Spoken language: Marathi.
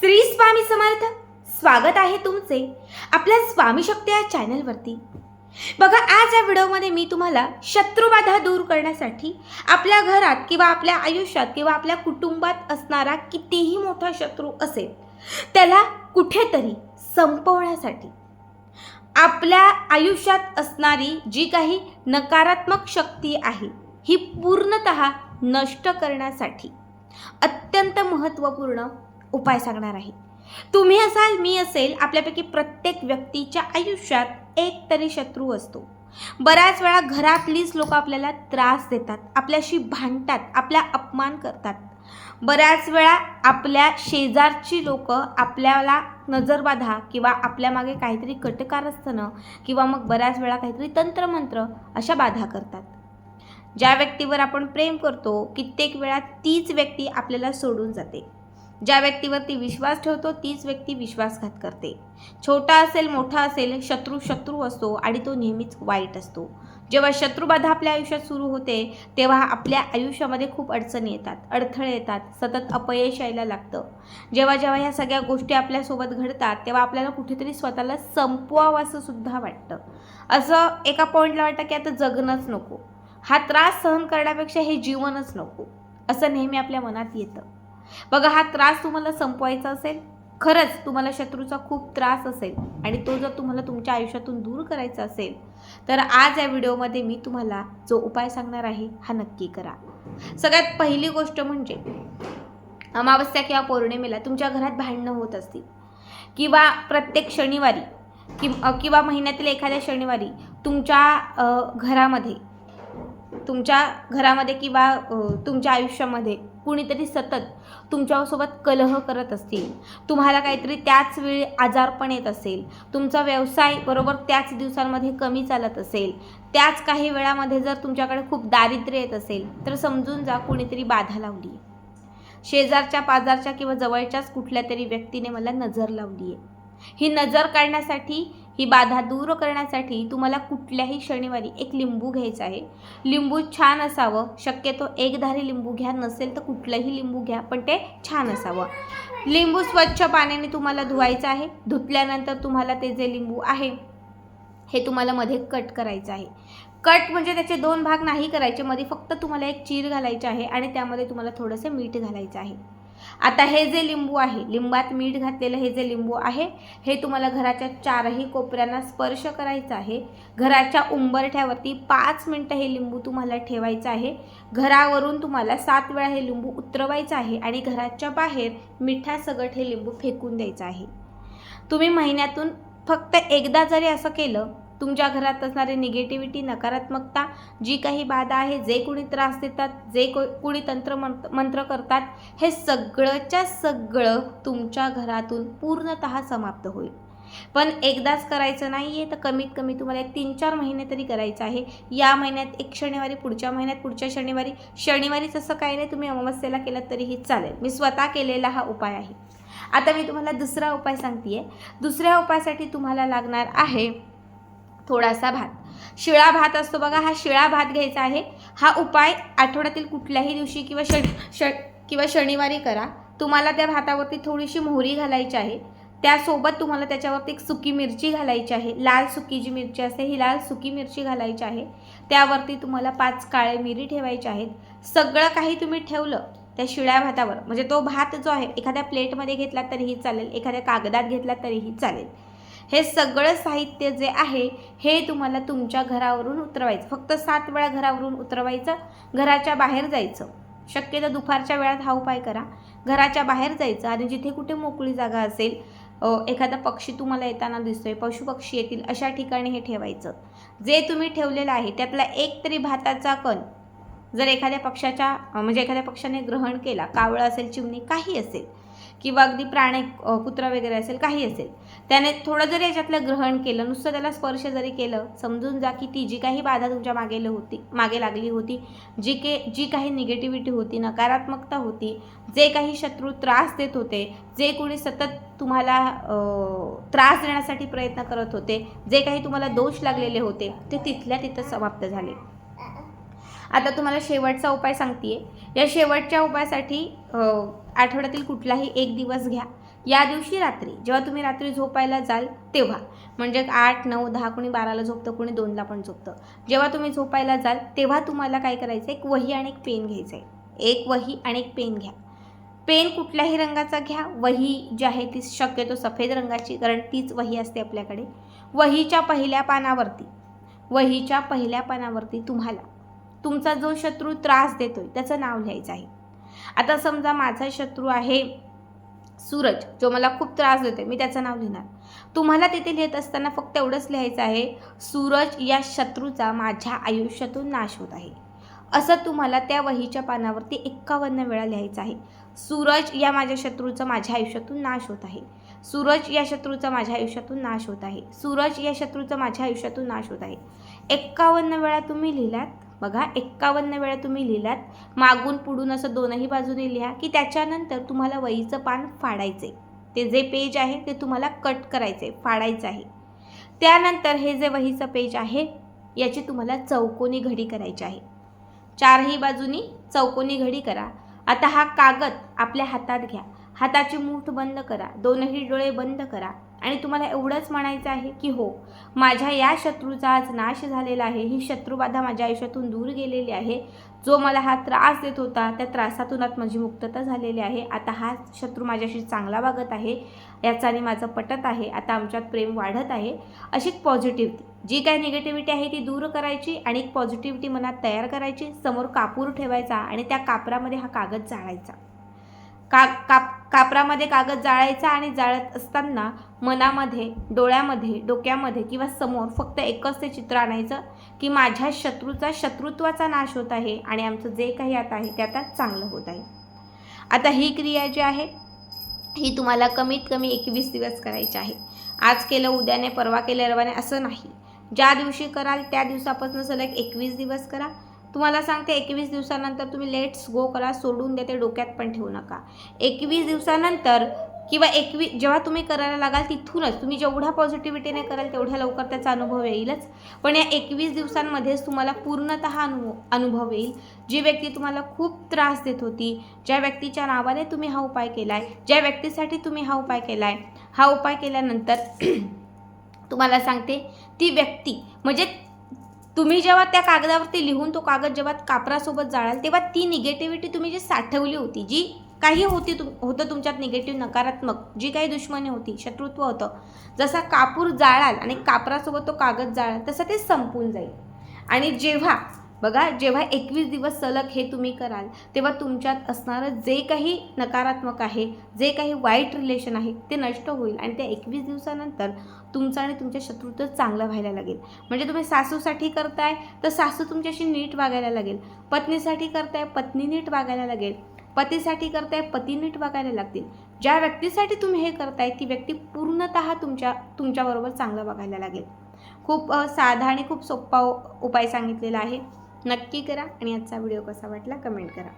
श्री स्वामी समर्थ. स्वागत आहे तुमचे आपल्या स्वामी शक्ती या चॅनलवरती. बघा, आज या व्हिडिओमध्ये मी तुम्हाला शत्रुबाधा दूर करण्यासाठी आपल्या घरात किंवा आपल्या आयुष्यात किंवा आपल्या कुटुंबात असणारा कितीही मोठा शत्रू असेल त्याला कुठेतरी संपवण्यासाठी, आपल्या आयुष्यात असणारी जी काही नकारात्मक शक्ती आहे ही पूर्णतः नष्ट करण्यासाठी अत्यंत महत्त्वपूर्ण उपाय सांगणार आहे. तुम्ही असाल, मी असेल, आपल्यापैकी प्रत्येक व्यक्तीच्या आयुष्यात एक तरी शत्रू असतो. बऱ्याच वेळा घरातलीच लोक आपल्याला त्रास देतात, आपल्याशी भांडतात, आपला अपमान करतात. बऱ्याच वेळा आपल्या शेजारची लोक आपल्याला नजरबाधा किंवा आपल्या मागे काहीतरी कटकारस्थानं किंवा मग बऱ्याच वेळा काहीतरी तंत्रमंत्र अशा बाधा करतात. ज्या व्यक्तीवर आपण प्रेम करतो कित्येक वेळा तीच व्यक्ती आपल्याला सोडून जाते. ज्या व्यक्तीवरती विश्वास ठेवतो तीच व्यक्ती विश्वासघात करते. छोटा असेल मोठा असेल, शत्रू शत्रू असतो आणि तो नेहमीच वाईट असतो. जेव्हा शत्रुबाधा आपल्या आयुष्यात सुरू होते तेव्हा आपल्या आयुष्यामध्ये खूप अडचणी येतात, अडथळे येतात, सतत अपयश यायला लागतं. जेव्हा जेव्हा ह्या सगळ्या गोष्टी आपल्यासोबत घडतात तेव्हा आपल्याला कुठेतरी स्वतःला संपवावं असं सुद्धा वाटतं. असं एका पॉईंटला वाटतं की आता जगणंच नको, हा त्रास सहन करण्यापेक्षा हे जीवनच नको, असं नेहमी आपल्या मनात येतं. बघा, हा त्रास तुम्हाला संपवायचा असेल, खरंच तुम्हाला शत्रूचा खूप त्रास असेल आणि तो जर तुम्हाला तुमच्या आयुष्यातून दूर करायचा असेल तर आज या व्हिडिओमध्ये मी तुम्हाला जो उपाय सांगणार आहे हा नक्की करा. सगळ्यात पहिली गोष्ट म्हणजे अमावस्या किंवा पौर्णिमेला तुमच्या घरात भांडणं होत असतील किंवा प्रत्येक शनिवारी किंवा महिन्यातील एखाद्या शनिवारी तुमच्या घरामध्ये किंवा तुमच्या आयुष्यामध्ये कुणीतरी सतत तुमच्यासोबत कलह करत असतील, तुम्हाला काहीतरी त्याच वेळी आजारपण येत असेल, तुमचा व्यवसाय बरोबर त्याच दिवसांमध्ये कमी चालत असेल, त्याच काही वेळामध्ये जर तुमच्याकडे खूप दारिद्र्य येत असेल तर समजून जा कुणीतरी बाधा लावली आहे. शेजारच्या पाजारच्या किंवा जवळच्याच कुठल्या तरी व्यक्तीने मला नजर लावली आहे. ही नजर काढण्यासाठी, ही बाधा दूर करण्यासाठी तुम्हाला कुठल्याही शनिवारी एक लिंबू घ्यायचा आहे. लिंबू छान असावं, शक्यतो एकधारी लिंबू घ्या, नसेल तर कुठलंही लिंबू घ्या, पण ते छान असावं. लिंबू स्वच्छ पाण्याने तुम्हाला धुवायचं आहे. धुतल्यानंतर तुम्हाला ते जे लिंबू आहे हे तुम्हाला मध्ये कट करायचं आहे. कट म्हणजे त्याचे दोन भाग नाही करायचे, मध्ये फक्त तुम्हाला एक चीर घालायची आहे आणि त्यामध्ये तुम्हाला थोडंसं मीठ घालायचं आहे. आता हे जे लिंबू आहे, लिंबात मीठ घातलेलं हे जे लिंबू आहे हे तुम्हाला घराच्या चारही कोपऱ्यांना स्पर्श करायचं आहे. घराच्या उंबरठ्यावरती 5 मिनिटं हे लिंबू तुम्हाला ठेवायचं आहे. घरावरून तुम्हाला 7 वेळा हे लिंबू उतरवायचं आहे आणि घराच्या बाहेर मिठासकट हे लिंबू फेकून द्यायचं आहे. तुम्ही महिन्यातून फक्त एकदा जरी असं केलं, तुमच्या घरात असणारी निगेटिव्हिटी, नकारात्मकता, जी काही बाधा आहे, जे कोणी त्रास देतात, जे कोणी मंत्र करतात, हे सगळंच्या सगळं तुमच्या घरातून पूर्णतः समाप्त होईल. पण एकदाच करायचं नाही आहे, तर कमीत कमी तुम्हाला 3-4 महिने तरी करायचं आहे. या महिन्यात एक शनिवारी, पुढच्या महिन्यात पुढच्या शनिवारीच असं काही नाही, तुम्ही अमावस्येला केलं तरीही चालेल. मी स्वतः केलेला हा उपाय आहे. आता मी तुम्हाला दुसरा उपाय सांगते. दुसऱ्या उपायासाठी तुम्हाला लागणार आहे थोडासा भात. शिळा भात असतो बघा, हा शिळा भात घ्यायचा आहे. हा उपाय आठवड्यातील कुठल्याही दिवशी किंवा शनिवारी करा. तुम्हाला त्या भातावरती थोडीशी मोहरी घालायची आहे. त्यासोबत तुम्हाला त्याच्यावरती एक सुकी मिरची घालायची आहे. लाल सुकी जी मिरची असते ही लाल सुकी मिरची घालायची आहे. त्यावरती तुम्हाला 5 काळे मिरी ठेवायचे आहेत. सगळं काही तुम्ही ठेवलं त्या शिळ्या भातावर, म्हणजे तो भात जो आहे एखाद्या प्लेटमध्ये घेतला तरीही चालेल, एखाद्या कागदात घेतला तरीही चालेल. हे सगळं साहित्य जे आहे हे तुम्हाला तुमच्या घरावरून उतरवायचं. फक्त 7 वेळा घरावरून उतरवायचं. घराच्या बाहेर जायचं. शक्यतो दुपारच्या वेळात हा उपाय करा. घराच्या बाहेर जायचं आणि जिथे कुठे मोकळी जागा असेल, एखादा पक्षी तुम्हाला येताना दिसतोय, पशुपक्षी येतील, अशा ठिकाणी हे ठेवायचं. जे तुम्ही ठेवलेलं आहे त्यातला एक तरी भाताचा कण जर एखाद्या पक्षाने ग्रहण केला, कावळा असेल, चिमणी काही असेल किंवा अगदी प्राणी, कुत्रा वगैरे असेल, काही असेल, त्याने थोडं जरी याच्यातलं ग्रहण केलं, नुसतं त्याला स्पर्श जरी केलं, समजून जा की ती जी काही बाधा तुमच्या मागे लागली होती, जी काही निगेटिव्हिटी होती, नकारात्मकता होती, जे काही शत्रू त्रास देत होते, जे कोणी सतत तुम्हाला त्रास देण्यासाठी प्रयत्न करत होते, जे काही तुम्हाला दोष लागलेले होते, ते तिथल्या तिथं समाप्त झाले. आता तुम्हाला शेवटचा उपाय सांगते. या शेवटच्या उपायासाठी आठवड्यातील कुठलाही एक दिवस घ्या. या दिवशी रात्री, जेव्हा तुम्ही रात्री झोपायला जाल तेव्हा, म्हणजे 8, 9, 10, कोणी 12ला झोपतं, कोणी 2ला पण झोपतं. जेव्हा तुम्ही झोपायला जाल तेव्हा तुम्हाला काय करायचं आहे, एक वही आणि एक पेन घ्यायचं आहे. एक वही आणि एक पेन घ्या. पेन कुठल्याही रंगाचा घ्या. वही जी आहे ती शक्यतो सफेद रंगाची, कारण तीच वही असते आपल्याकडे. वहीच्या पहिल्या पानावरती तुम्हाला तुमचा जो शत्रू त्रास देतोय त्याचं नाव लिहायचं आहे. आता समजा माझा शत्रू आहे सूरज, जो मला खूप त्रास देतोय, मी त्याचं नाव लिहिणार. तुम्हाला तिथे लिहित असताना फक्त एवढंच लिहायचं आहे, सूरज या शत्रूचा माझ्या आयुष्यातून नाश होत आहे. असं तुम्हाला त्या वहीच्या पानावरती 51 वेळा लिहायचं आहे. सूरज या माझ्या शत्रूचा माझ्या आयुष्यातून नाश होत आहे. सूरज या शत्रूचा माझ्या आयुष्यातून नाश होत आहे. सूरज या शत्रूचा माझ्या आयुष्यातून नाश होत आहे. 51 वेळा तुम्ही लिहिलात. बघा, 51 वेळा तुम्ही लिहिलात. मागून पुढून असं दोनही बाजूने लिहा, की त्याच्यानंतर तुम्हाला वहीचं पान फाडायचे. ते जे पेज आहे ते तुम्हाला कट करायचे, फाडायचं आहे. त्यानंतर हे जे वहीचं पेज आहे याची तुम्हाला चौकोनी घडी करायची आहे. चारही बाजूनी चौकोनी घडी करा. आता हा कागद आपल्या हातात घ्या. हाताची मूठ बंद करा. दोनही डोळे बंद करा आणि तुम्हाला एवढंच म्हणायचं आहे की हो, माझ्या या शत्रूचा आज नाश झालेला आहे. ही शत्रुबाधा माझ्या आयुष्यातून दूर गेलेली आहे. जो मला हा त्रास देत होता त्या त्रासातून आज माझी मुक्तता झालेली आहे. आता हा शत्रू माझ्याशी चांगला वागत आहे, याचाने माझं पटत आहे. आता आमच्यात प्रेम वाढत आहे. अशी पॉझिटिव्हिटी, जी काही निगेटिव्हिटी आहे ती दूर करायची आणि एक पॉझिटिव्हिटी मनात तयार करायची. समोर कापूर ठेवायचा आणि त्या कापरामध्ये हा कागद जाळायचा. कापरामध्ये कागद जाळायचा आणि जाळत असताना मनामध्ये, डोळ्यामध्ये, डोक्यामध्ये किंवा समोर फक्त एकच ते चित्र आणायचं की माझ्या शत्रूचा शत्रुत्वाचा नाश होत आहे आणि आमचं जे काही आता आहे ते आता चांगलं होत आहे. आता ही क्रिया जी आहे ही तुम्हाला कमीत कमी 21 दिवस करायची आहे. आज केलं उद्याने, परवा केलं रवाने असं नाही. ज्या दिवशी कराल त्या दिवसापासून सलग 21 दिवस करा. तुम्हाला सांगते 21 दिवसानंतर तुम्ही लेट्स गो करा, सोडून देते डोक्यात पण ठेवू नका. 21 दिवसानंतर किंवा 21 जेव्हा तुम्ही करायला लागाल तिथूनच तुम्ही जेवढ्या पॉझिटिव्हिटीने कराल तेवढ्या लवकर त्याचा अनुभव येईलच. पण या 21 दिवसांमध्येच तुम्हाला पूर्णतः अनुभव येईल. जी व्यक्ती तुम्हाला खूप त्रास देत होती, ज्या व्यक्तीच्या नावाने तुम्ही हा उपाय केला आहे, ज्या व्यक्तीसाठी तुम्ही हा उपाय केला आहे, हा उपाय केल्यानंतर तुम्हाला सांगते ती व्यक्ती, म्हणजे तुम्ही जेव्हा त्या कागदावरती लिहून तो कागद जेव्हा कापरासोबत जाळाल तेव्हा ती निगेटिव्हिटी तुम्ही जी साठवली होती, जी काही होतं तुमच्यात निगेटिव्ह, नकारात्मक जी काही दुश्मनी होती, शत्रुत्व होतं, जसा कापूर जाळाल आणि कापरासोबत तो कागद जाळाल तसं ते संपून जाईल. आणि जेव्हा 21 दिवस सलग हे तुम्ही कराल तेव्हा तुमच्यात असणारं जे काही नकारात्मक आहे, जे काही वाईट रिलेशन आहे ते नष्ट होईल आणि त्या 21 दिवसानंतर तुमचं आणि तुमच्या शत्रूचं चांगलं व्हायला लागेल. म्हणजे तुम्ही सासूसाठी करताय तर सासू तुमच्याशी नीट वागायला लागेल. पत्नीसाठी करताय, पत्नी नीट वागायला लागेल. पतीसाठी करताय, पती नीट वागायला लागतील. ज्या व्यक्तीसाठी तुम्ही हे करताय ती व्यक्ती पूर्णतः तुमच्याबरोबर चांगलं वागायला लागेल. खूप साधा आणि खूप सोपा उपाय सांगितलेला आहे. नक्की करा आणि आजचा व्हिडिओ कसा वाटला कमेंट करा.